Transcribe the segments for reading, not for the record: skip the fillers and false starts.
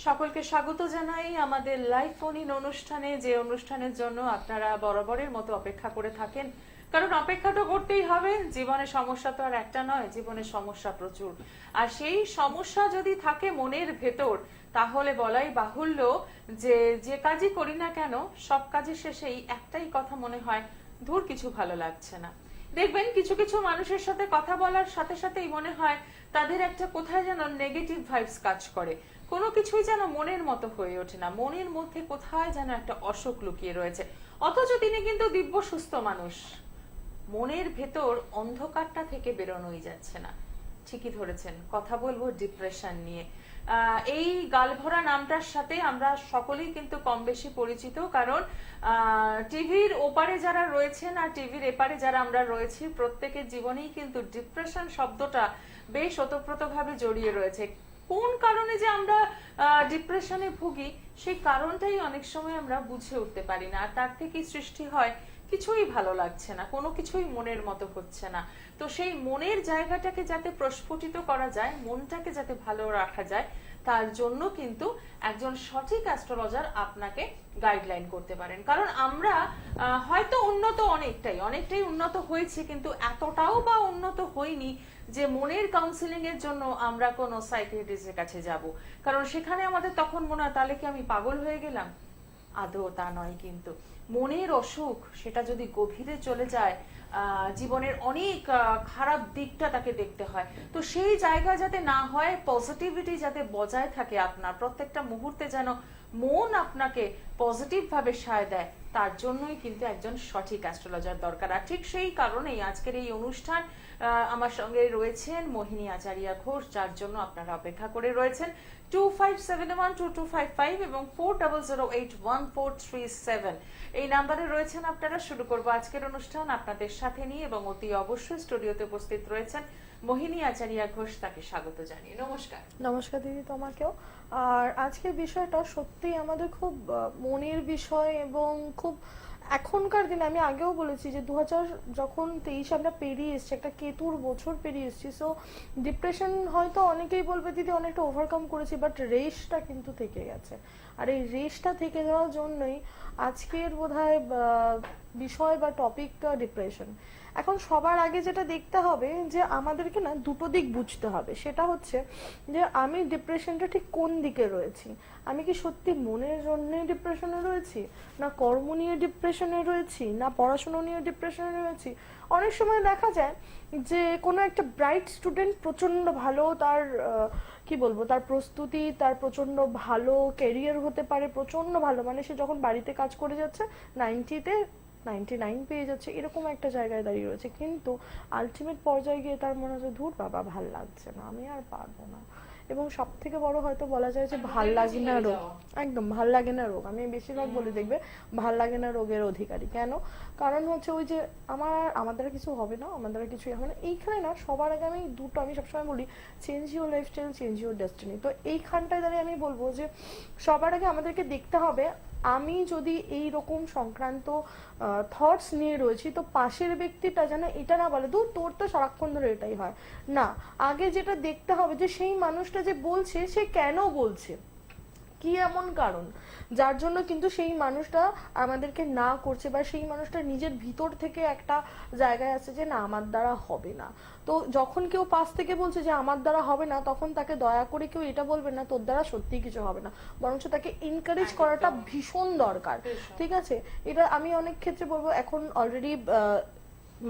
সকলকে স্বাগত জানাই আমাদের লাইভ ফোন ইন অনুষ্ঠানে, যে অনুষ্ঠানের জন্য আপনারা বরাবরের মতো অপেক্ষা করে থাকেন। কারণ অপেক্ষা তো করতেই হবে, জীবনে সমস্যা তো আর একটা নয়, জীবনে সমস্যা প্রচুর। আর সেই সমস্যা যদি থাকে মনের ভেতর, তাহলে বলাই বাহুল্য যে যে কাজই করি না কেন সব কাজের শেষেই একটাই কথা মনে হয়, ধুর কিছু ভালো লাগছে না। দেখবেন কিছু কিছু মানুষের সাথে কথা বলার সাথে সাথেই মনে হয় তাদের একটা কোথায় যেন নেগেটিভ ভাইবস কাজ করে, কোনো কিছুই যেন মনের মতো হয়ে ওঠে না, মনের মধ্যে কোথায় যেন একটা অসুখ লুকিয়ে রয়েছে। অথচ তিনি কিন্তু দিব্য সুস্থ মানুষ, মনের ভেতর অন্ধকারটা থেকে বেরোনোই যাচ্ছে না। ঠিকই ধরেছেন, কথা বলবো ডিপ্রেশন নিয়ে। এই গালভরা নামটার সাথে আমরা সকলেই কিন্তু কম বেশি পরিচিত, কারণ টিভির ওপারে যারা রয়েছেন আর টিভির এপারে যারা আমরা রয়েছি, প্রত্যেকের জীবনেই কিন্তু ডিপ্রেশন শব্দটা বেশ ওতপ্রোতভাবে জড়িয়ে রয়েছে। কোন কারণে যে আমরা ডিপ্রেশনে ভুগি সেই কারণটাই অনেক সময় আমরা বুঝে উঠতে পারি না, আর তার থেকেই সৃষ্টি হয় কিছুই ভালো লাগছে না, কোনো কিছুই মনের মতো হচ্ছে না। তো সেই মনের জায়গাটাকে যাতে প্রস্ফুটিত করা যায়, মনটাকে যাতে ভালো রাখা যায়, তার জন্য কিন্তু একজন সঠিক অ্যাস্ট্রোলজার আপনাকে গাইডলাইন করতে পারেন। কারণ আমরা হয়তো উন্নত অনেকটাই উন্নত হয়েছি, কিন্তু এতটাও বা উন্নত হইনি যে মনের কাউন্সিলিং এর জন্য আমরা কোনো সাইকিয়াট্রিস্টের কাছে যাব। কারণ সেখানে আমাদের তখন মনে হয় তাহলে কি আমি পাগল হয়ে গেলাম। আদৌ তা নয়, কিন্তু মনের অসুখ সেটা যদি গভীরে চলে যায়, জীবনের অনেক খারাপ দিকটা তাকে দেখতে হয়। তো সেই জায়গা যাতে না হয়, পজিটিভিটি যাতে বজায় থাকে, আপনার প্রত্যেকটা মুহূর্তে যেন মন আপনাকে পজিটিভ ভাবে সায় দেয়, তার জন্যই কিন্তু একজন সঠিক অ্যাস্ট্রোলজার দরকার। আর ঠিক সেই কারণেই আজকের এই অনুষ্ঠান। আমার সঙ্গে রয়েছেন মোহিনী আচারিয়া ঘোষ, যার জন্য আপনারা অপেক্ষা করে রয়েছেন। 25712255 এবং 40081437 এই নাম্বারে রয়েছেন আপনারা। শুরু করব আজকের অনুষ্ঠান আপনাদের সাথে নিয়ে, এবং অতি অবশ্যই স্টুডিওতে উপস্থিত রয়েছেন মোহিনী আচারিয়া ঘোষ, তাকে স্বাগত জানিয়ে নমস্কার। নমস্কার দিদি, তোমাকেও। আর আজকের বিষয়টা সত্যি আমাদের খুব মনের বিষয়, এবং খুব এখনকার দিনে আমি আগেও বলেছি যে 2023 আমরা পেরিয়ে এসেছি, একটা কেতুর বছর পেরিয়ে এসেছি। সো ডিপ্রেশন হয়তো অনেকেই বলবে দিদি অনেকটা ওভারকাম করেছি, বাট রেশটা কিন্তু থেকে গেছে। আর এই রেশটা থেকে যাওয়ার জন্যই আজকের বোধহয় বিষয় বা টপিকটা ডিপ্রেশন। এখন সবার আগে যেটা দেখতে হবে যে আমাদেরকে না দুটো দিক বুঝতে হবে। সেটা হচ্ছে যে আমি ডিপ্রেশনটা ঠিক কোন দিকে রয়েছি। আমি কি সত্যি মনের জন্য ডিপ্রেশনে রয়েছি, না কর্ম নিয়ে ডিপ্রেশনে রয়েছি, না পড়াশোনা নিয়ে ডিপ্রেশনে রয়েছি। অনেক সময় দেখা যায় যে কোনো একটা ব্রাইট স্টুডেন্ট প্রচন্ড ভালো, তার কি বলবো, তার প্রস্তুতি, তার প্রচন্ড ভালো ক্যারিয়ার হতে পারে, প্রচন্ড ভালো, মানে সে যখন বাড়িতে কাজ করে যাচ্ছে 90-তে 99 পেয়ে যাচ্ছে, এরকম একটা জায়গায় দাঁড়িয়ে রয়েছে। কিন্তু আলটিমেট পর্যায়ে গিয়ে তার মনে হচ্ছে ধুর বাবা ভাল লাগছে না, আমি আর পারবো না। এবং সব থেকে বড় হয়তো বলা যায় যে ভাল লাগে না রোগ। একদম ভাল লাগে না রোগ, আমি বেশিরভাগ বলে দেখবে ভাল লাগে না রোগের অধিকারী। কেন? কারণ হচ্ছে ওই যে আমার দ্বারা কিছু হবে না, আমার দ্বারা কিছুই হবে না। এইখানে না সবার আগে আমি সবসময় বলি change your lifestyle, change your destiny. তো এইখানটায় দাঁড়িয়ে আমি বলবো যে সবার আগে আমাদেরকে দেখতে হবে আমি যদি এই রকম সংক্রান্ত থটস নিয়ে রয়েছি, তো পাশের ব্যক্তিটা যেন এটা না বলে দূর তোর তো সারাক্ষণ ধরে এটাই হয়। না, আগে যেটা দেখতে হবে যে সেই মানুষটা যে বলছে সে কেন বলছে, কি এমন কারণ যার জন্য কিন্তু সেই মানুষটা আমাদেরকে না করছে, বা সেই মানুষটা নিজের ভিতর থেকে একটা জায়গায় আছে যে না আমার দ্বারা হবে না। তো যখন কেউ পাশ থেকে বলছে যে আমার দ্বারা হবে না, তখন তাকে দয়া করে কেউ এটা বলবে না তোর দ্বারা সত্যি কিছু হবে না, বরঞ্চ তাকে এনকারেজ করাটা ভীষণ দরকার। ঠিক আছে, এটা আমি অনেক ক্ষেত্রে বলবো। এখন অলরেডি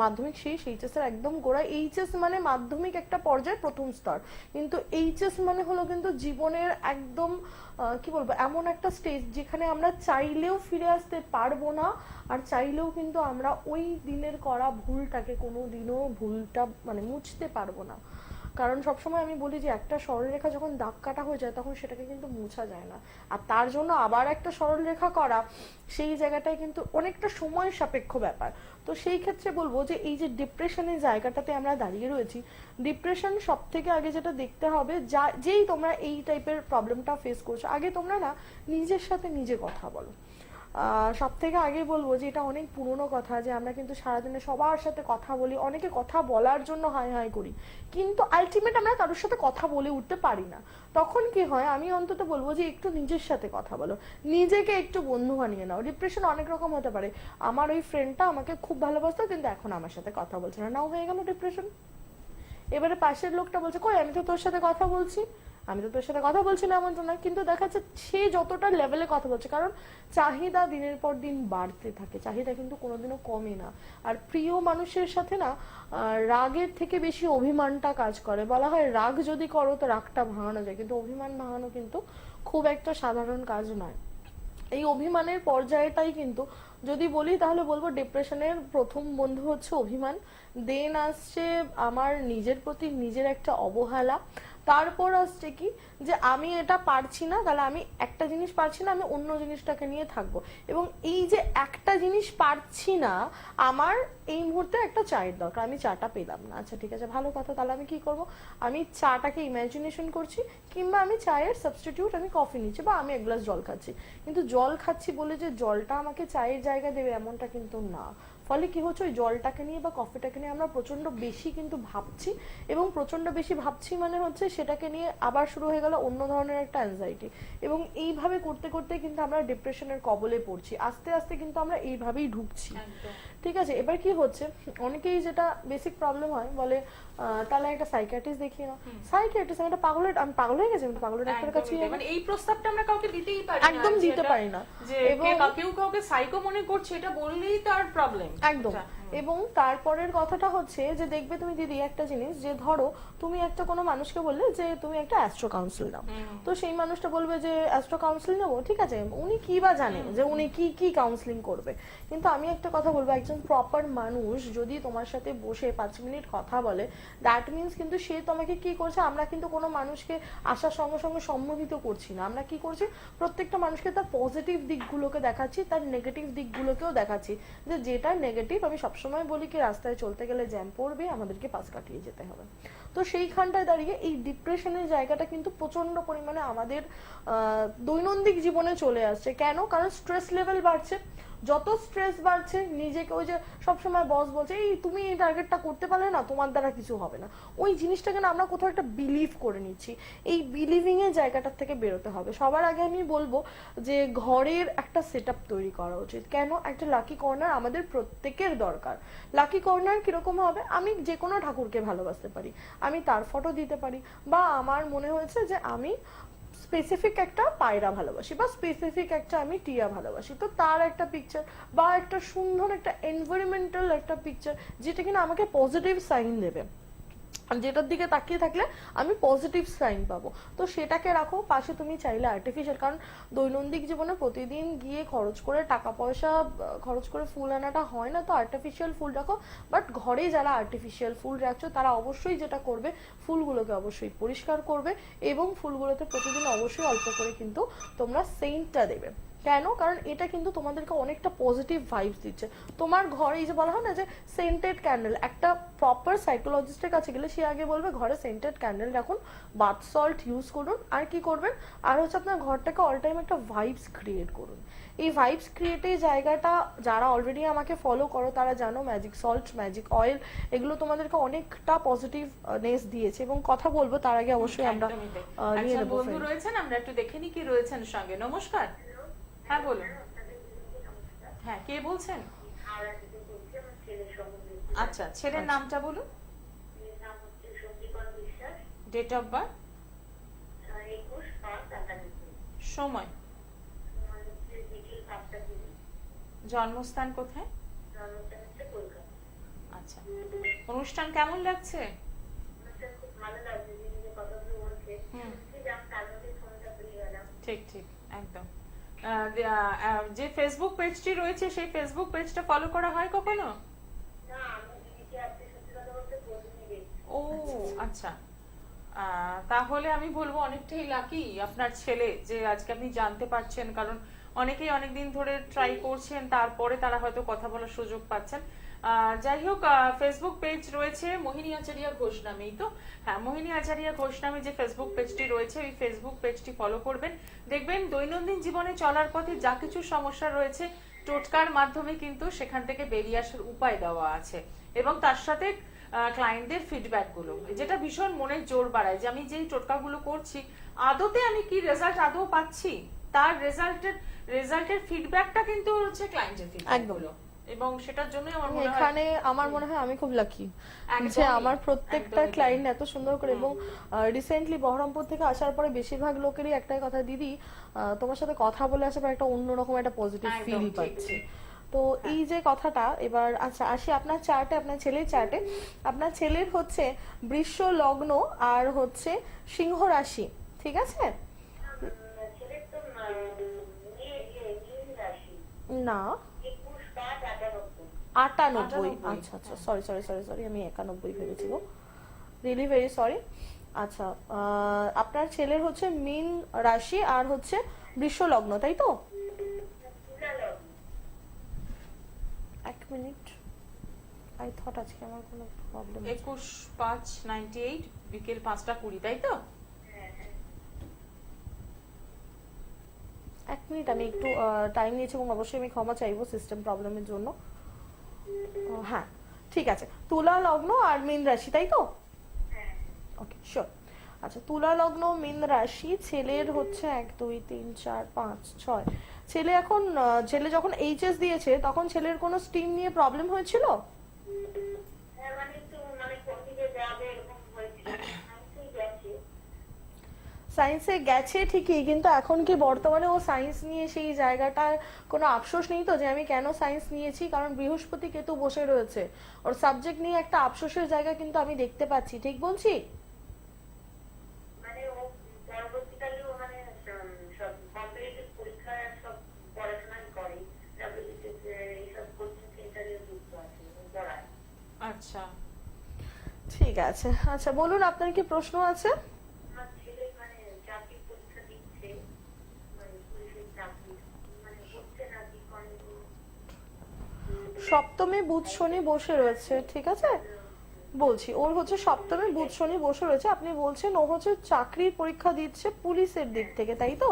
মাধ্যমিক শেষ, এইচএস এর একদম গোড়া। এইচএস মানে মাধ্যমিক একটা পর্যায়ে প্রথম স্তর, কিন্তু এইচএস মানে হলো কিন্তু জীবনের একদম কি বলবো এমন একটা স্টেজ যেখানে আমরা চাইলেও ফিরে আসতে পারবো না, আর চাইলেও কিন্তু আমরা ওই দিনের করা ভুলটাকে কোনোদিনও ভুলটা মানে মুছতে পারবো না। কারণ সবসময় আমি বলি যে একটা সরলরেখা যখন দাগ কাটা হয়ে যায় তখন সেটাকে কিন্তু মোছা যায় না, আর তার জন্য আবার একটা সরলরেখা করা সেই জায়গাটায় কিন্তু অনেকটা সময় সাপেক্ষ ব্যাপার। তো সেই ক্ষেত্রে বলবো যে এই যে ডিপ্রেশনের জায়গাটাতে আমরা দাঁড়িয়ে রয়েছি, ডিপ্রেশন সব থেকে আগে যেটা দেখতে হবে, যেই তোমরা এই টাইপের প্রবলেমটা ফেস করছো, আগে তোমরা না নিজের সাথে নিজে কথা বলো। সব থেকে আগে বলবো যে এটা অনেক পুরনো কথা, যে আমরা কিন্তু সারাদিনে সবার সাথে কথা বলি, অনেকে কথা বলার জন্য হাই হাই করি, কিন্তু আলটিমেট আমরা কারোর সাথে কথা বলে উঠতে পারি না। তখন কি হয়, আমি অন্তত বলবো যে একটু নিজের সাথে কথা বলো, নিজেকে একটু বন্ধু বানিয়ে নাও। ডিপ্রেশন অনেক রকম হতে পারে, আমার ওই ফ্রেন্ডটা আমাকে খুব ভালোবাসতো কিন্তু এখন আমার সাথে কথা বলছে না, নাও হয়ে গেল ডিপ্রেশন। এবারে পাশের লোকটা বলছে কই আমি তো তোর সাথে কথা বলছি, আমি তো তোর সাথে কথা বলছি না এমন তো না, কিন্তু দেখা যাচ্ছে সে যতটা লেভেলে কথা বলছে, কারণ চাহিদা দিনের পর দিন বাড়তে থাকে, চাহিদা কিন্তু কোনোদিনও কমে না। আর প্রিয় মানুষের সাথে না রাগের থেকে বেশি অভিমানটা কাজ করে। বলা হয় রাগ যদি করো তো রাগটা ভাঙানো যায়, কিন্তু অভিমান ভাঙানো কিন্তু খুব একটা সাধারণ কাজ নয়। এই অভিমানের পর্যায়টাই কিন্তু যদি বলি তাহলে বলবো ডিপ্রেশনের প্রথম বন্ধু হচ্ছে অভিমান, দেন আসছে আমার নিজের প্রতি নিজের একটা অবহেলা, তারপর আসছে কি যে আমি এটা পারছি না, তাহলে আমি একটা জিনিস পারছি না, আমি অন্য জিনিসটাকে নিয়ে থাকবো। এবং এই যে একটা জিনিস পারছি না, আমার এই মুহূর্তে একটা চায়ের দরকার, আমি চাটা পেলাম না, আচ্ছা ঠিক আছে ভালো কথা, তাহলে আমি কি করব, আমি চাটাকে ইমাজিনেশন করছি, কিংবা আমি চায়ের সাবস্টিটিউট আমি কফি নিচ্ছি, বা আমি এক গ্লাস জল খাচ্ছি। কিন্তু জল খাচ্ছি বলে যে জলটা আমাকে চায়ের জায়গা দেবে এমনটা কিন্তু না। ফলে কি হচ্ছে, ওই জলটাকে নিয়ে বা কফিটাকে নিয়ে আমরা প্রচন্ড বেশি কিন্তু ভাবছি, এবং প্রচন্ড বেশি ভাবছি মানে হচ্ছে সেটাকে নিয়ে আবার শুরু হয়ে গেল অন্য ধরনের একটা অ্যাংজাইটি, এবং এইভাবে করতে করতে কিন্তু আমরা ডিপ্রেশনের কবলে পড়ছি, আস্তে আস্তে কিন্তু আমরা এইভাবেই ঢুকছি। ঠিক আছে, এবার কি হচ্ছে, অনেকেই যেটা বেসিক প্রবলেম হয় বলে তাহলে একটা সাইকিয়াট্রিস্ট দেখিয়ে নাও। সাইকিয়াট্রিস্ট আমি পাগল হয়ে গেছি, আমি পাগলের ডাক্তারের কাছে মানে এই প্রস্তাবটা আমরা কাউকে দিতেই পারি না, একদম দিতে পারি না, যে কেউ কাউকে সাইকো মনে করছে এটা বললেই তার প্রবলেম একদম। এবং তারপরের কথাটা হচ্ছে যে দেখবে তুমি দিদি একটা জিনিস, যে ধরো তুমি একটা কোনো মানুষকে বললে যে তুমি একটা অ্যাস্ট্রো কাউন্সিল নাও, তো সেই মানুষটা বলবে যে অ্যাস্ট্রো কাউন্সিল নেবো, ঠিক আছে, উনি কি বা জানেন যে উনি কি কি কাউন্সিলিং করবে। কিন্তু আমি একটা কথা বলবো, একজন প্রপার মানুষ যদি তোমার সাথে বসে 5 মিনিট কথা বলে, দ্যাট মিনস কিন্তু সে তোমাকে কি করছে, আমরা কিন্তু কোনো মানুষকে আসার সঙ্গে সঙ্গে সম্মোহিত করছি না, আমরা কি করছি, প্রত্যেকটা মানুষকে তার পজিটিভ দিকগুলোকে দেখাচ্ছি, তার নেগেটিভ দিকগুলোকেও দেখাচ্ছি, যে যেটা নেগেটিভ আমি সবসময় বলি কি রাস্তায় চলতে গেলে জ্যাম পড়বে, আমাদেরকে পাশ কাটিয়ে যেতে হবে। তো সেইখানটায় দাঁড়িয়ে এই ডিপ্রেশনের জায়গাটা কিন্তু প্রচন্ড পরিমাণে আমাদের দৈনন্দিন জীবনে চলে আসছে। কেন? কারণ স্ট্রেস লেভেল বাড়ছে, যত স্ট্রেস বাড়ছে নিজেকে ওই যে সবসময় বস বলছে এই তুমি এই টার্গেটটা করতে পারলে না, তোমার দ্বারা কিছু হবে না, ওই জিনিসটাকে না আমরা কোথাও একটা বিলিভ করে নিচ্ছি। এই বিলিভিং এর জায়গাটার থেকে বেরোতে হবে। সবার আগে আমি বলবো যে ঘরের একটা সেটআপ তৈরি করা উচিত। কেন? একটা লাকি কর্নার আমাদের প্রত্যেকের দরকার। লাকি কর্নার কিরকম হবে, আমি যে কোনো ঠাকুরকে ভালোবাসতে পারি, আমি তার ফটো দিতে পারি, বা আমার মনে হয়েছে যে আমি স্পেসিফিক একটা পায়রা ভালোবাসি, বা স্পেসিফিক একটা আমি টিয়া ভালোবাসি, তো তার একটা পিকচার বা একটা সুন্দর একটা এনভায়রনমেন্টাল একটা পিকচার, যেটা কিনা আমাকে পজিটিভ সাইন দেবে, যেটার দিকে তাকিয়ে থাকলে আমি পজিটিভ সাইন পাবো, তো সেটাকে রাখো পাশে। তুমি চাইলে আর্টিফিশিয়াল, কারণ দৈনন্দিন জীবনে প্রতিদিন গিয়ে খরচ করে টাকা পয়সা খরচ করে ফুল আনাটা হয় না, তো আর্টিফিশিয়াল ফুল রাখো। বাট ঘরে যারা আর্টিফিশিয়াল ফুল রাখছো তারা অবশ্যই যেটা করবে, ফুলগুলোকে অবশ্যই পরিষ্কার করবে, এবং ফুলগুলোতে প্রতিদিন অবশ্যই অল্প করে কিন্তু তোমরা সেন্টটা দেবে। কেন? কারণ এটা কিন্তু তোমাদেরকে অনেকটা পজিটিভ ভাইবস দিচ্ছে। তোমার ঘরে এই যে বলা হয় না যে সেন্টেড ক্যান্ডেল, একটা প্রপার সাইকোলজিস্টের কাছে গেলে সে আগে বলবে ঘরে সেন্টেড ক্যান্ডেল রাখুন, বাথ সল্ট ইউজ করুন, আর কি করবেন, আর হচ্ছে আপনার ঘরটাকে অল টাইম একটা ভাইবস ক্রিয়েট করুন। এই ভাইবস ক্রিয়েটের জায়গাটা যারা অলরেডি আমাকে ফলো করো তারা জানো, ম্যাজিক সল্ট, ম্যাজিক অয়েল, এগুলো তোমাদেরকে অনেকটা পজিটিভনেস দিয়েছে। এবং কথা বলবো তার আগে অবশ্যই আমরা নিয়ে নেবো বন্ধু রয়েছেন, আমরা একটু দেখে নি কি রয়েছেন সঙ্গে। নমস্কার, হ্যাঁ বলুন। হ্যাঁ, কে বলছেন? আচ্ছা, ছেলের নামটা বলুন। ডেট অফ বার্থ, সময়, জন্মস্থান কোথায়? আচ্ছা, অনুষ্ঠান কেমন লাগছে? ঠিক ঠিক, একদম। যে ফেসবুক পেজটি রয়েছে সেই ফেসবুক পেজটা ফলো করা হয় কখনো? ও আচ্ছা, তাহলে আমি বলবো অনেকটাই লাকি আপনার ছেলে যে আজকে আপনি জানতে পারছেন, কারণ অনেকেই অনেকদিন ধরে ট্রাই করছেন, তারপরে তারা হয়তো কথা বলার সুযোগ পাচ্ছেন। যাই হোক, ফেসবুক পেজ রয়েছে মোহিনী আচারিয়া ঘোষ নামেই তো। হ্যাঁ, মোহিনী আচারিয়া ঘোষ নামে যে ফেসবুক পেজটি রয়েছে, ওই ফেসবুক পেজটি ফলো করবেন। দেখবেন দৈনন্দিন জীবনে চলার পথে যা কিছু সমস্যা রয়েছে টোটকার মাধ্যমে কিন্তু সেখান থেকে বেরিয়ে আসার উপায় দেওয়া আছে, এবং তার সাথে ক্লায়েন্টদের ফিডব্যাক গুলো, যেটা ভীষণ মনে জোর বাড়ায় যে আমি যেই টোটকাগুলো করছি আদতে আমি কি রেজাল্ট আদৌ পাচ্ছি, তার রেজাল্টের ফিডব্যাকটা কিন্তু হচ্ছে ক্লায়েন্টের ফিডব্যাক গুলো, এবং সেটার জন্য আমার মনে হয় এখানে আমার মনে হয় আমি খুব লাকি একদমই, যে আমার প্রত্যেকটা একদমই ক্লায়েন্ট এত সুন্দর করে। এবং রিসেন্টলি বহরমপুর থেকে আসার পরে বেশিরভাগ লোকেরই একটাই কথা, দিদি তোমার সাথে কথা বলে আসার পর একটা অন্যরকম একটা পজিটিভ একদম ফিল ঠিক, পাচ্ছি। ঠিক। তো এই যে কথাটা, এবার আচ্ছা আসি আপনার চার্টে, আপনার ছেলের চার্টে। আপনার ছেলের হচ্ছে বৃষ লগ্ন আর হচ্ছে সিংহ রাশি, ঠিক আছে? না, 98। আচ্ছা আচ্ছা, সরি সরি সরি সরি, আমি 91 ভেবেছি গো, রিয়েলি ভেরি সরি। আচ্ছা, আপনার ছেলের হচ্ছে মীন রাশি আর হচ্ছে বৃষ লগ্ন, তাই তো? এক মিনিট, আই থট আজকে আমার কোনো প্রবলেম। 21/5/98 বিকেল 5টা 20, তাই তো? এক মিনিট, আমি একটু টাইম নিয়েছি এবং অবশ্যই আমি ক্ষমা চাইবো সিস্টেম প্রবলেমের জন্য। হ্যাঁ ঠিক আছে, তুলা লগ্ন আর মীন রাশি, তাই তো? Okay sure. আচ্ছা, তুলা লগ্ন মীন রাশি, ছেলের হচ্ছে 1 2 3 4 5 6। ছেলে এখন ছেলে যখন এইচএস দিয়েছে তখন ছেলের কোনো স্ট্রিম নিয়ে প্রবলেম হয়েছিল? সায়েন্সে গেছে ঠিকই, কিন্তু এখন কি বর্তমানে ও সায়েন্স নিয়ে সেই জায়গাটার কোনো আফসোস নেই তো, যে আমি কেন সায়েন্স নিয়েছি? কারণ বৃহস্পতি কেতু বসে রয়েছে, ওর সাবজেক্ট নিয়ে একটা আফসোসের জায়গা কিন্তু আমি দেখতে পাচ্ছি, ঠিক বলছি? আচ্ছা, ঠিক আছে, আচ্ছা বলুন আপনার কি প্রশ্ন আছে? সপ্তমে বুধ শনি বসে রয়েছে, ঠিক আছে? বলছি, ওর হচ্ছে সপ্তমে বুধ শনি বসে রয়েছে। আপনি বলছেন ও হচ্ছে চাকরির পরীক্ষা দিচ্ছে পুলিশের দিক থেকে, তাই তো?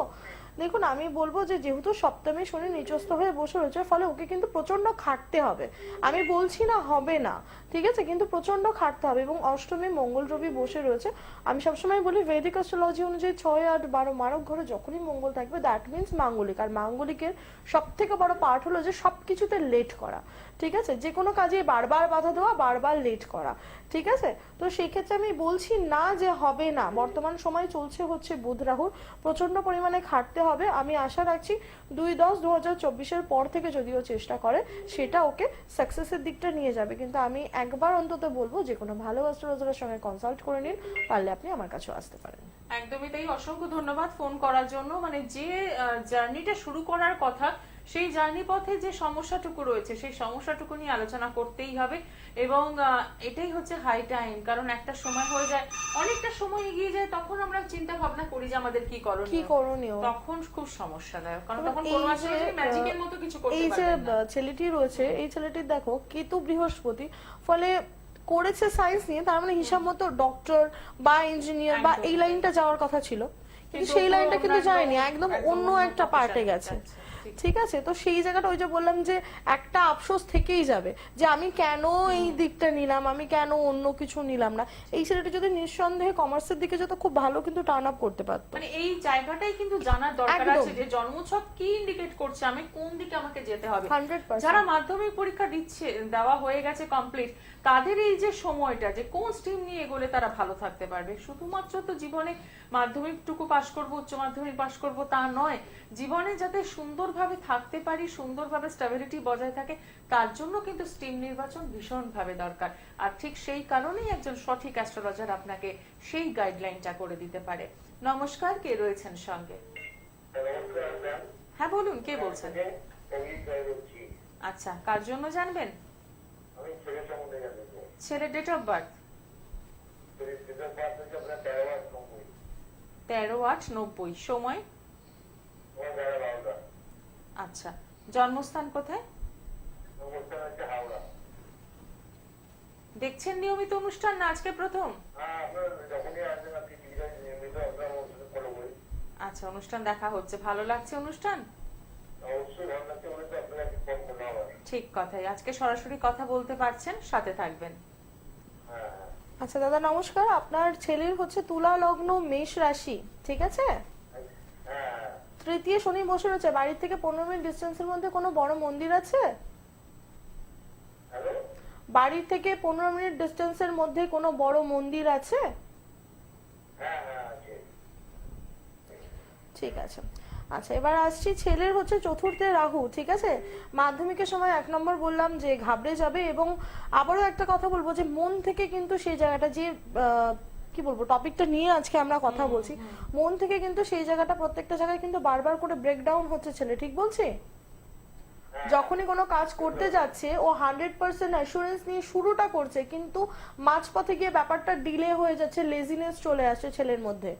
দেখুন, আমি বলবো যে যেহেতু সপ্তমে শনি নিচস্থ হয়ে বসে রয়েছে, ফলে ওকে কিন্তু প্রচন্ড খাটতে হবে। আমি বলছি না হবে না, ঠিক আছে, কিন্তু প্রচন্ড খাটতে হবে। এবং অষ্টমে মঙ্গল রবি বসে রয়েছে। আমি সবসময় বলি ভেদিক অ্যাস্ট্রোলজি অনুযায়ী 6 8 12 মারক ঘরে যখনই মঙ্গল থাকবে দ্যাট মিনস মাঙ্গলিক। আর মাঙ্গলিকের সব থেকে বড় পার্ট হলো যে সবকিছুতে লেট করা, ঠিক আছে? যে কোনো কাজে বারবার বাধা দেওয়া, বারবার লেট করা, ঠিক আছে? তো সেই ক্ষেত্রে আমি বলছি না যে হবে না। বর্তমান সময় চলছে হচ্ছে বুধ রাহুর, প্রচন্ড পরিমাণে খাটতে হবে। আমি আশা রাখছি 2/10/2024 পর থেকে যদিও চেষ্টা করে, সেটা ওকে সাকসেসের দিকটা নিয়ে যাবে। কিন্তু আমি একবার অন্তত বলবো যে কোনো ভালো অ্যাস্ট্রোলজারের সঙ্গে কনসাল্ট করে নিন, পারলে আপনি আমার কাছেও আসতে পারেন। একদমই তাই। অসংখ্য ধন্যবাদ ফোন করার জন্য। মানে যে জার্নিটা শুরু করার কথা, সেই জার্নি পথে যে সমস্যাটুকু রয়েছে সেই সমস্যাটুকু নিয়ে আলোচনা করতেই হবে, এবং এটাই হচ্ছে হাই টাইম। কারণ একটা সময় হয়ে যায়, অনেকটা সময় এগিয়ে যায়, তখন আমরা চিন্তা ভাবনা করি যে আমাদের কি করণীয়, তখন খুব সমস্যাদায়ক। কারণ তখন কোনো আসলে ম্যাজিকের মতো কিছু করতে এই যে পারবেন না। ছেলেটি রয়েছে, এই ছেলেটির দেখো কেতু বৃহস্পতি, ফলে করেছে সায়েন্স নিয়ে, তার মানে হিসাব মতো ডক্টর বা ইঞ্জিনিয়ার বা এই লাইনটা যাওয়ার কথা ছিল, কিন্তু সেই লাইনটা কিন্তু যায়নি, একদম অন্য একটা পার্টে গেছে, ঠিক আছে? তো সেই জায়গাটা, ওই যে বললাম যে একটা আফসোস থেকেই যাবে যে আমি কেন এই দিকটা নিলাম, আমি কেন অন্য কিছু নিলাম না। এই ছেলেটা যদি নিঃসন্দেহে কমার্সের দিকে যেত, খুব ভালো কিন্তু টার্ন আপ করতে পারতো। মানে এই জায়গাটাই কিন্তু জানার দরকার একদম। আছে যে জন্মছক কি ইন্ডিকেট করছে, আমি কোন দিকে আমাকে যেতে হবে। 100%। যারা মাধ্যমিক পরীক্ষা দিচ্ছে, দেওয়া হয়ে গেছে কমপ্লিট, তাদের এই যে সময়টা, যে কোন স্ট্রিম নিয়ে এগোলে তারা ভালো থাকতে পারবে। শুধুমাত্র তো জীবনে মাধ্যমিকটুকু পাশ করব, উচ্চ মাধ্যমিক পাশ করব তা নয়, জীবনে যাতে সুন্দরভাবে থাকতে পারি, সুন্দরভাবে স্টেবিলিটি বজায় থাকে, তার জন্য কিন্তু স্ট্রিম নির্বাচন ভীষণভাবে দরকার। আর ঠিক সেই কারণেই একজন সঠিক অ্যাস্ট্রোলজার আপনাকে সেই গাইডলাইনটা করে দিতে পারে। নমস্কার, কে রয়েছেন সঙ্গে? হ্যাঁ বলুন, কে বলছেন? আচ্ছা, কার জন্য জানবেন? ছেলের ডেট অফ বার্থ 13/8/90, সময়? আচ্ছা, জন্মস্থান কোথায়? দেখছেন নিয়মিত অনুষ্ঠান না আজকে প্রথম? হ্যাঁ, আপনার যখনই আসবেন আপনি টিভিটা নিয়মিত আপনার অনুষ্ঠান ফলো করি। আচ্ছা, অনুষ্ঠান দেখা হচ্ছে, ভালো লাগছে অনুষ্ঠান? অবশ্যই ভালো লাগছে বলে তো আপনাকে ফোন করলাম আবার। ঠিক কথাই, আজকে সরাসরি কথা বলতে পারছেন, সাথে থাকবেন। হ্যাঁ হ্যাঁ আচ্ছা দাদা নমস্কার, আপনার ছেলের হচ্ছে তুলা লগ্ন মেষ রাশি, ঠিক আছে? হ্যাঁ। তৃতীয় শনি বসে রয়েছে, বাড়ির থেকে 15 মিনিট ডিস্টেন্সের মধ্যে কোনো বড় মন্দির আছে? হ্যালো। বাড়ির থেকে 15 মিনিট ডিস্টেন্সের মধ্যে কোনো বড় মন্দির আছে? হ্যাঁ হ্যাঁ আছে। ঠিক আছে। আচ্ছা এবার আসছি, ছেলের হচ্ছে চতুর্থে রাহু, ঠিক আছে? মাধ্যমিকের সময় 1 নম্বর বললাম যে ঘাবড়ে যাবে, এবং আবারও একটা কথা বলবো যে মন থেকে কিন্তু সেই জায়গাটা যে কি বলবো টপিকটা নিয়ে আজকে আমরা কথা বলছি, মন থেকে কিন্তু সেই জায়গাটা প্রত্যেকটা জায়গায় কিন্তু বারবার করে ব্রেকডাউন হচ্ছে ছেলে, ঠিক বলছি? যখনই কোনো কাজ করতে যাচ্ছে ও 100% অ্যাসুরেন্স নিয়ে শুরুটা করছে, কিন্তু মাঝপথে গিয়ে ব্যাপারটা ডিলে হয়ে যাচ্ছে, লেজিনেস চলে আসছে ছেলের মধ্যে।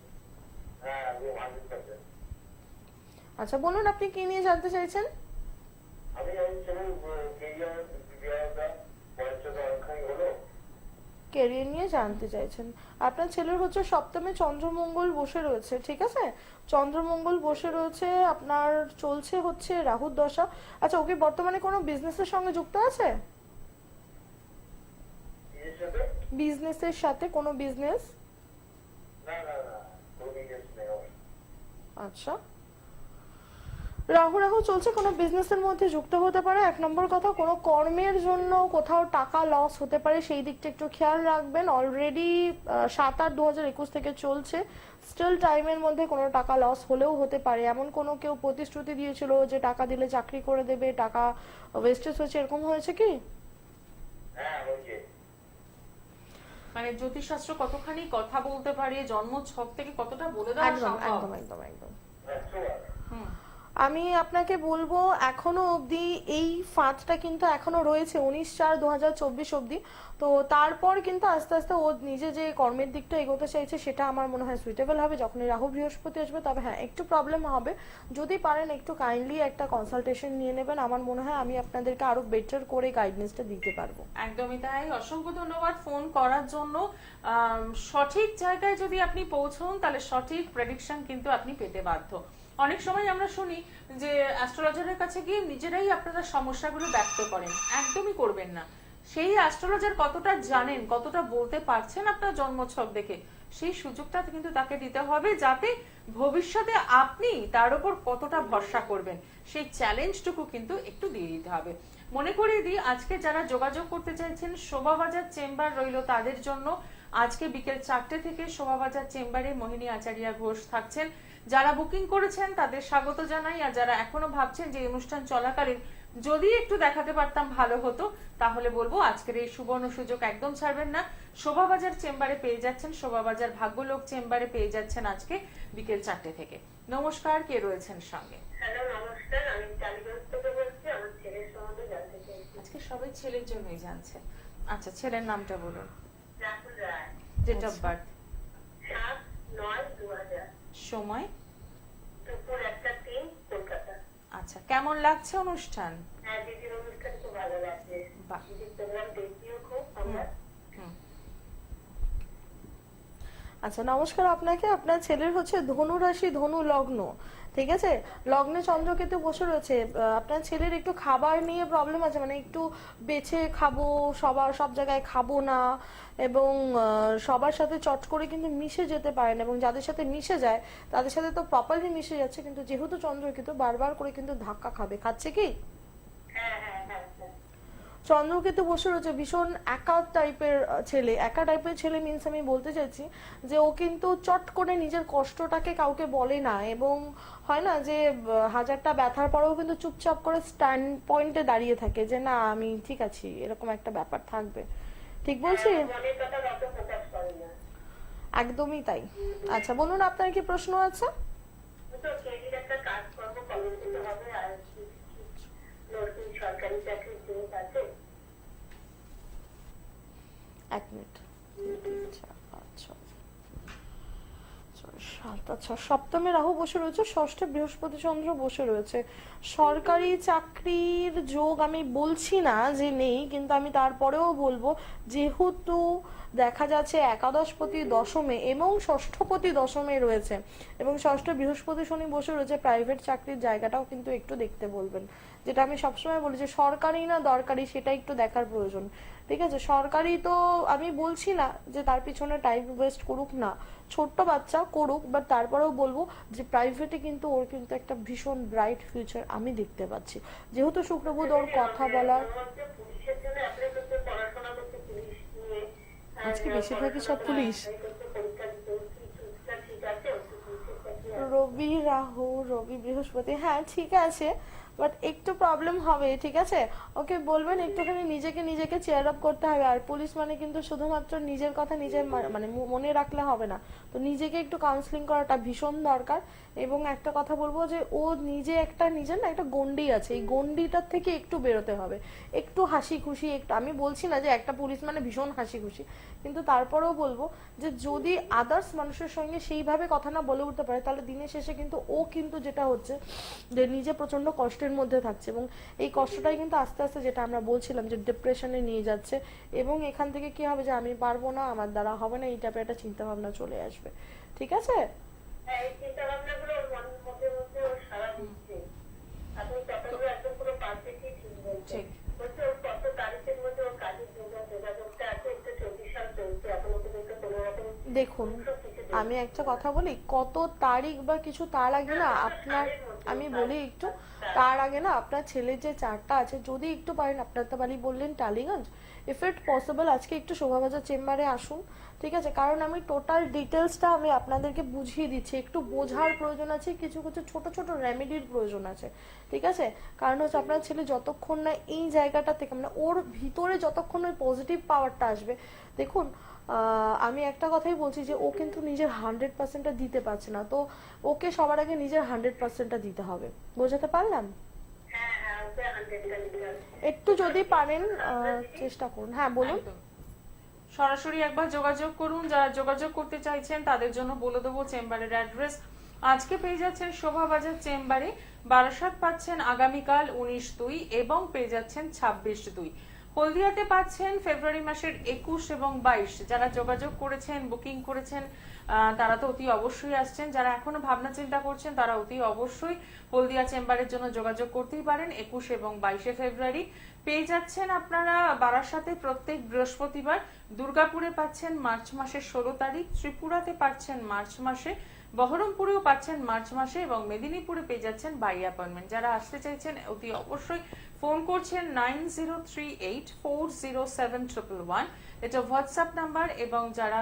হ্যাঁ আমি 100%। আচ্ছা বলুন আপনি কি নিয়ে জানতে চাইছেন? আমি ওই ছেলের কেরিয়ার বিবাহটা বয়সটা তো অনেকখানি হলো। ক্যারিয়ার নিয়ে জানতে চাইছেন। আপনার ছেলের হচ্ছে সপ্তমে চন্দ্রমঙ্গল বসে রয়েছে, ঠিক আছে? চন্দ্রমঙ্গল বসে রয়েছে, আপনার চলছে হচ্ছে রাহুর দশা। আচ্ছা ওকে বর্তমানে কোনো বিজনেসের সঙ্গে যুক্ত আছে? নিজের সাথে? বিজনেসের সাথে কোনো বিজনেস? না না না, কোনো বিজনেস নেই আমার। আচ্ছা রাহু রাহু চলছে, কোনো বিজনেসের মধ্যে যুক্ত হতে পারে। 1 নম্বর কথা, কোনো কর্মের জন্য কোথাও টাকা লস হতে পারে, সেই দিকটা একটু খেয়াল রাখবেন। অলরেডি 7/8/2021 থেকে চলছে, স্টিল টাইমের মধ্যে কোনো টাকা লস হলেও হতে পারে। এমন কোনো কেউ প্রতিশ্রুতি দিয়েছিল যে টাকা দিলে চাকরি করে দেবে, টাকা ওয়েস্টেজ হয়েছে, এরকম হয়েছে কি? হ্যাঁ হয়েছে। মানে জ্যোতিষশাস্ত্র কতখানি কথা বলতে পারে, জন্ম ছক থেকে কতটা বলে দেওয়া একদম সম্ভব। একদম একদম একদম। 100বার। হুম। আমি আপনাকে বলবো এখনো অবধি এই ফাঁদটা কিন্তু এখনো রয়েছে 19/4/2024 অবধি। তো তারপর কিন্তু আস্তে আস্তে ও নিজে যে কর্মের দিকটা এগোতে চাইছে সেটা আমার মনে হয় সুইটেবল হবে। যখন রাহু বৃহস্পতি আসবে তবে হ্যাঁ একটু প্রবলেম হবে, যদি পারেন একটু কাইন্ডলি একটা কনসালটেশন নিয়ে নেবেন, আমার মনে হয় আমি আপনাদেরকে আরো বেটার করে গাইডেন্সটা দিতে পারবো। একদমই তাই, অসংখ্য ধন্যবাদ ফোন করার জন্য। সঠিক জায়গায় যদি আপনি পৌঁছন তাহলে সঠিক প্রেডিকশন কিন্তু আপনি পেতে বাধ্য। অনেক সময় আমরা শুনি যে অ্যাস্ট্রোলজারের কাছে গিয়ে নিজেরাই আপনারা সমস্যাগুলো ব্যক্ত করেন, একদমই করবেন না। সেই অ্যাস্ট্রোলজার কতটা জানেন, কতটা বলতে পারছেন আপনার জন্মছক দেখে, সেই সুযোগটা কিন্তু তাকে দিতে হবে, যাতে ভবিষ্যতে আপনি তার উপর কতটা ভরসা করবেন সেই চ্যালেঞ্জটুকু কিন্তু একটু দিয়ে দিতে হবে। মনে করিয়ে দিই, আজকে যারা যোগাযোগ করতে চাইছেন শোভাবাজার চেম্বার রইল তাদের জন্য। আজকে বিকেল 4টে থেকে শোভাবাজার চেম্বারে মোহিনী আচারিয়া ঘোষ থাকছেন। যারা বুকিং করেছেন তাদের স্বাগত জানাই, আর যারা এখনো ভাবছেন যে অনুষ্ঠান চলাকালীন যদি একটু দেখাতে পারতাম ভালো হতো, তাহলে বলবো আজকের এই সুবর্ণ সুযোগ একদম ছাড়বেন না। শোভাবাজার চেম্বারে পেয়ে যাচ্ছেন, শোভাবাজার ভাগ্যলোক চেম্বারে পেয়ে যাচ্ছেন আজকে বিকেল 4টে থেকে। নমস্কার, কে রয়েছেন সঙ্গে? হ্যালো নমস্কার, আমি টালিগঞ্জ থেকে বলছি। আমার ছেলের সম্বন্ধে জানতে চাইছি। আজকে সবাই ছেলের জন্যই জানছেন। আচ্ছা, ছেলের নামটা বলুন। রাহুল রায়, ডেট অফ বার্থ, 7/9/2000, সময়। দুপুর 1:03, কলকাতা। আচ্ছা, কেমন লাগছে অনুষ্ঠান? হ্যাঁ দিদির অনুষ্ঠান খুব ভালো লাগছে। বাহ। দিদির প্রোগ্রাম দেখিও খুব আমরা। হুম। আচ্ছা নমস্কার আপনাকে। আপনার ছেলের হচ্ছে ধনু রাশি, ধনু লগ্ন, ঠিক আছে? লগ্নে চন্দ্রকেতু বসে রয়েছে। আপনার ছেলের একটু খাবার নিয়ে প্রবলেম আছে, মানে একটু বেছে খাবো, সব জায়গায় খাবো না, এবং সবার সাথে চট করে কিন্তু মিশে যেতে পারে না, এবং যাদের সাথে মিশে যায় তাদের সাথে তো প্রপারলি মিশে যাচ্ছে, কিন্তু যেহেতু চন্দ্রকেতু বারবার করে কিন্তু ধাক্কা খাচ্ছে কি? হ্যাঁ হ্যাঁ হ্যাঁ হ্যাঁ। চন্দ্রকেতু বসে রয়েছে, ভীষণ একা টাইপের ছেলে। একা টাইপের ছেলে মিন্স আমি বলতে চাইছি যে ও কিন্তু চট করে নিজের কষ্টটাকে কাউকে বলে না, এবং হয় না যে হাজারটা ব্যথার পরেও কিন্তু চুপচাপ করে স্ট্যান্ড পয়েন্টে দাঁড়িয়ে থাকে যে না আমি ঠিক আছি, এরকম একটা ব্যাপার থাকবে, ঠিক বলছি? মনের কথা অত প্রকাশ করে না। একদমই তাই। আচ্ছা বলুন আপনার কি প্রশ্ন আছে? তো কেজির একটা কাজ করবো, কবে দিতে হবে, আর নতুন সরকারি চাকরির জিনিস আছে। 1 মিনিট। 7 আচ্ছা, সপ্তমে রাহু বসে রয়েছে, ষষ্ঠে বৃহস্পতি চন্দ্র বসে রয়েছে। সরকারি চাকরির যোগ আমি বলছি না যে নেই, কিন্তু আমি তারপরেও বলবো যেহেতু দেখা যাচ্ছে একাদশপতি দশমে এবং ষষ্ঠপতি দশমে রয়েছে এবং ষষ্ঠে বৃহস্পতি শনি বসে রয়েছে, প্রাইভেট চাকরির জায়গাটাও কিন্তু একটু দেখতে বলবেন। যেটা আমি সবসময় বলি যে সরকারি না দরকারি সেটা একটু দেখার প্রয়োজন। ঠিক আছে, সরকারি তো আমি বলছি না যে তার পিছনে টাইম ওয়েস্ট করুক না, ছোট্ট বাচ্চা করুক, বাট তারপরেও বলবো যে প্রাইভেটে কিন্তু ওর কিন্তু একটা ভীষণ ব্রাইট ফিউচার আমি দেখতে পাচ্ছি, যেহেতু শুক্রবুধ ওর কথা বলার। পুলিশের জন্য অ্যাপ্লাই করতে, পড়াশোনা করতে, পুলিশ নিয়ে আজকে বেশিরভাগই সব পুলিশ। পরীক্ষা দিতে, ঠিক আছে? রবি রাহু, রবি বৃহস্পতি, হ্যাঁ ঠিক আছে, বাট একটু প্রবলেম হবে। ঠিক আছে, ওকে বলবেন একটুখানি নিজেকে চেয়ার আপ করতে হবে। আর পুলিশ মানে কিন্তু শুধুমাত্র নিজের কথা নিজের মানে মনে রাখলে হবে না, তো নিজেকে একটু কাউন্সিলিং করাটা ভীষণ দরকার। এবং একটা কথা বলবো যে ও নিজের না একটা গন্ডি আছে, এই গন্ডিটার থেকে একটু বেরোতে হবে, একটু হাসি খুশি, একটু, আমি বলছি না যে একটা পুলিশ মানে ভীষণ হাসি খুশি, কিন্তু তারপরেও বলবো যে যদি আদার্স মানুষের সঙ্গে সেইভাবে কথা না বলে উঠতে পারে, তাহলে দিনের শেষে কিন্তু ও কিন্তু যেটা হচ্ছে যে নিজে প্রচন্ড কষ্টের মধ্যে থাকছে, এবং এই কষ্টটাই কিন্তু আস্তে আস্তে যেটা আমরা বলছিলাম যে ডিপ্রেশনে নিয়ে যাচ্ছে, এবং এখান থেকে কি হবে যে আমি পারবো না, আমার দ্বারা হবে না, এই টাইপের একটা চিন্তা ভাবনা চলে আসবে। ঠিক আছে, হ্যাঁ, এই চিন্তা ভাবনাগুলো ওর মনের মধ্যে ওর সারা দিচ্ছে। আপনি কথাগুলো একদম পুরো পারফেক্টলি ঠিক বলছেন। বলছে ওর কত তারিখের মধ্যে ওর কাজের যোগাযোগটা আছে, একটু 24 সাল চলছে, এখনো পর্যন্ত কোনো রকম দেখুন আমি একটা কথা বলি, কত তারিখ বা কিছু তার আগে না আপনার, আমি বলি একটু তার আগে না আপনার ছেলের যে চারটা আছে, যদি একটু পারেন, আপনার তো বাড়ি বললেন টালিগঞ্জ, ইফ ইট পসিবল আজকে একটু শোভাবাজার চেম্বারে আসুন। ঠিক আছে, কারণ আমি টোটাল ডিটেলসটা আমি আপনাদেরকে বুঝিয়ে দিচ্ছি, একটু বোঝার প্রয়োজন আছে, কিছু কিছু ছোট ছোট রেমেডির প্রয়োজন আছে। ঠিক আছে, কারণ হচ্ছে আপনার ছেলে যতক্ষণ না এই জায়গাটা থেকে মানে ওর ভিতরে যতক্ষণ ওই পজিটিভ পাওয়ারটা আসবে, দেখুন আমি একটা কথাই বলছি যে ও কিন্তু নিজের 100%টা দিতে পারছে না, তো ওকে সবার আগে নিজের 100%টা দিতে হবে। বোঝাতে পারলাম? হ্যাঁ হ্যাঁ, ওকে 100 দিলাম। একটু যদি পারেন চেষ্টা করুন। হ্যাঁ বলুন। একদম। সরাসরি একবার যোগাযোগ করুন, যারা যোগাযোগ করতে চাইছেন তাদের জন্য বলে দেবো চেম্বারের অ্যাড্রেস। আজকে পেয়ে যাচ্ছেন শোভাবাজার চেম্বারে, বারাসাত পাচ্ছেন আগামীকাল 19/2 এবং পেয়ে যাচ্ছেন 26/2। হলদিয়াতে পাচ্ছেন ফেব্রুয়ারি মাসের 21 এবং 22। যারা যোগাযোগ করেছেন, বুকিং করেছেন, তারা তো অতি অবশ্যই আসছেন। যারা এখনো ভাবনা চিন্তা করছেন তারা অতি অবশ্যই হলদিয়া চেম্বারের জন্য যোগাযোগ করতেই পারেন। 21 এবং 22 ফেব্রুয়ারি পেয়ে যাচ্ছেন আপনারা বারাসাতে প্রত্যেক বৃহস্পতিবার, দুর্গাপুরে পাচ্ছেন মার্চ মাসের 16 তারিখ, ত্রিপুরাতে পাচ্ছেন মার্চ মাসে, বহরমপুরেও পাচ্ছেন মার্চ মাসে, এবং মেদিনীপুরে পেয়ে যাচ্ছেন বাই অ্যাপয়েন্টমেন্ট। যারা আসতে চাইছেন অতি অবশ্যই ফোন করছেন 9038407111, এটা হোয়াটসঅ্যাপ নাম্বার। এবং যারা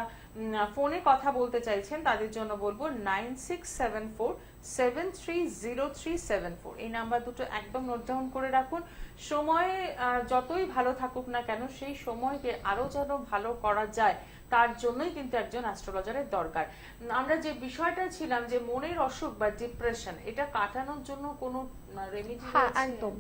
ফোনে কথা বলতে চাইছেন তাদের জন্য বলবো 9674730374, এই নাম্বার দুটো একদম নোট ডাউন করে রাখুন। সময় যতই ভালো থাকুক না কেন, সেই সময়কে আরো যেন ভালো করা যায় তার জন্যই কিন্তু একজন অ্যাস্ট্রোলজারের দরকার। আমরা যে বিষয়টা ছিলাম যে মনের অসুখ বা ডিপ্রেশন, এটা কাটানোর জন্য কোনো রেমেডি? হ্যাঁ একদম,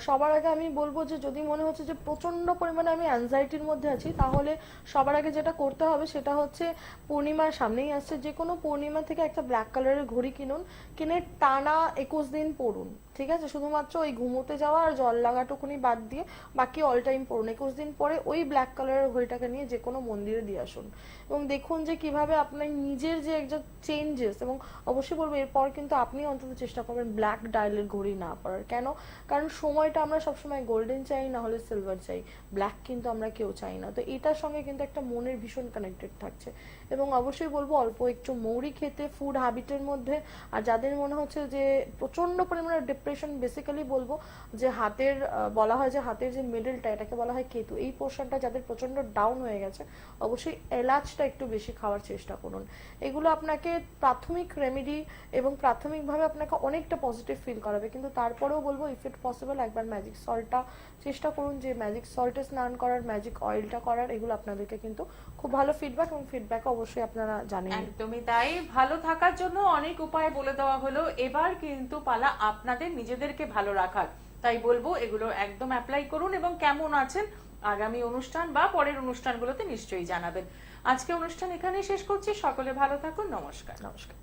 সবার আগে আমি বলবো যে যদি মনে হচ্ছে যে প্রচন্ড পরিমাণে আমি অ্যাংজাইটির মধ্যে আছি, তাহলে সবার আগে যেটা করতে হবে সেটা হচ্ছে পূর্ণিমার সামনেই আসছে, যে কোনো পূর্ণিমা থেকে একটা ব্ল্যাক কালারের ঘড়ি কিনুন, কিনে টানা 21 দিন পড়ুন। ঠিক আছে, শুধুমাত্র ওই ঘুমোতে যাওয়া আর জল লাগাটুকুনি বাদ দিয়ে বাকি অল টাইম পড়ুন। 21 দিন পরে ওই ব্ল্যাক কালারের ঘড়িটাকে নিয়ে যে কোনো মন্দিরে দিয়ে আসুন, এবং দেখুন যে কিভাবে আপনার নিজের যে একটা চেঞ্জেস। এবং অবশ্যই বলবো এরপর কিন্তু আপনি অন্তত চেষ্টা করবেন ব্ল্যাক ডায়ালের ঘড়ি না পড়ার। কেন? কারণ সময়টা আমরা সবসময় গোল্ডেন চাই, না হলে সিলভার চাই, ব্ল্যাক কিন্তু আমরা কেউ চাই না। তো এটার সঙ্গে কিন্তু একটা মনের ভীষণ কানেক্টেড থাকছে। এবং অবশ্যই বলবো অল্প একটু মৌরি খেতে ফুড হ্যাবিটের মধ্যে। আর যাদের মনে হচ্ছে যে প্রচন্ড পরিমাণে ডিপ্রেশন, বেসিক্যালি বলবো যে হাতের বলা হয় যে হাতের যে মিডলটা, এটাকে বলা হয় কেতু, এই পোর্শনটা যাদের প্রচন্ড ডাউন হয়ে গেছে, অবশ্যই এলাচটা একটু বেশি খাওয়ার চেষ্টা করুন। এগুলো আপনাকে প্রাথমিক রেমেডি এবং প্রাথমিকভাবে আপনাকে অনেকটা পজিটিভ ফিল করাবে, কিন্তু তারপরেও বলবো ইফ ইট পসিবল একবার ম্যাজিক সল্টটা চেষ্টা করুন, যে ম্যাজিক সল্টে স্নান করার, ম্যাজিক অয়েলটা করার। এগুলো আপনাদেরকে কিন্তু খুব ভালো ফিডব্যাক, এবং ফিডব্যাক অবশ্যই আপনারা জানেন। একদমই তাই। ভালো থাকার জন্য অনেক উপায় বলে দেওয়া হলো, এবার কিন্তু পালা আপনাদের নিজেদেরকে ভালো রাখার। তাই বলবো এগুলো একদম অ্যাপ্লাই করুন, এবং কেমন আছেন আগামী অনুষ্ঠান বা পরের অনুষ্ঠানগুলোতে নিশ্চয়ই জানাবেন। আজকে অনুষ্ঠান এখানেই শেষ করছি। সকলে ভালো থাকুন। নমস্কার। নমস্কার।